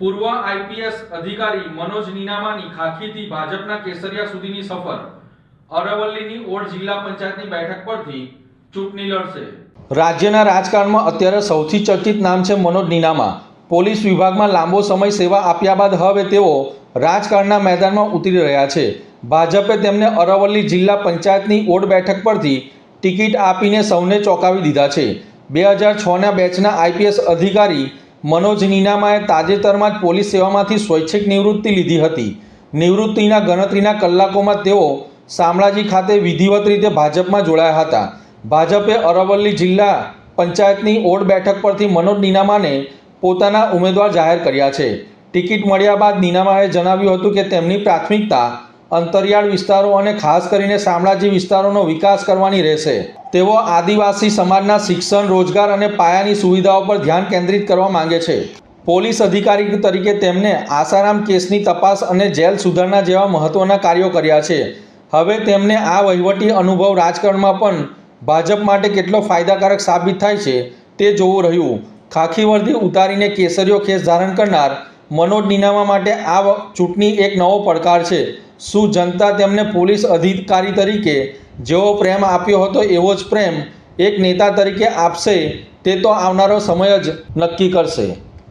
પૂર્વ આઈપીએસ અધિકારી મનોજ નીનામાની ખાખીથી ભાજપના કેસરિયા સુધીની સફર અરવલ્લીની ઓડ જિલ્લા પંચાયતની બેઠક પરથી ચૂંટણી લડશે। રાજ્યના રાજકારણમાં અત્યારે સૌથી ચર્ચિત નામ છે મનોજ નીનામા। પોલીસ વિભાગમાં લાંબો સમય સેવા આપ્યા બાદ હવે તેઓ રાજકારણના મેદાનમાં ઉતરી રહ્યા છે। ભાજપે તેમને અરવલ્લી જિલ્લા પંચાયતની ઓડ બેઠક પરથી ટિકિટ આપીને સૌને ચોંકાવી દીધા છે। 2006ના બેચના આઈપીએસ અધિકારી મનોજ નીનામાએ તાજેતરમાં જ પોલીસ સેવામાંથી સ્વૈચ્છિક નિવૃત્તિ લીધી હતી। નિવૃત્તિના ગણતરીના કલાકોમાં તેઓ શામળાજી ખાતે વિધિવત રીતે ભાજપમાં જોડાયા હતા। ભાજપે અરવલ્લી જિલ્લા પંચાયતની ઓડ બેઠક પરથી મનોજ નીનામાને પોતાના ઉમેદવાર જાહેર કર્યા છે। ટિકિટ મળ્યા બાદ નીનામાએ જણાવ્યું હતું કે તેમની પ્રાથમિકતા અંતરિયાળ વિસ્તારો અને ખાસ કરીને શામળાજી વિસ્તારોનો વિકાસ કરવાની રહેશે। તેઓ આદિવાસી સમાજના શિક્ષણ, રોજગાર અને પાયાની સુવિધાઓ પર ધ્યાન કેન્દ્રિત કરવા માંગે છે। પોલીસ અધિકારી તરીકે તેમણે આસારામ કેસની તપાસ અને જેલ સુધારણા જેવા મહત્વના કાર્યો કર્યા છે। હવે તેમને આ વહીવટી અનુભવ રાજકારણમાં પણ ભાજપ માટે કેટલો ફાયદાકારક સાબિત થાય છે તે જોવું રહ્યું। ખાખી વર્દી ઉતારીને કેસરીયો ખેસ ધારણ કરનાર મનોજ નીનામા માટે આ ચૂંટણી એક નવો પડકાર છે। શું જનતા તેમને પોલીસ અધિકારી તરીકે જેવો પ્રેમ આપ્યો હતો એવો જ પ્રેમ એક નેતા તરીકે આપશે તે તો આવનારો સમય જ નક્કી કરશે।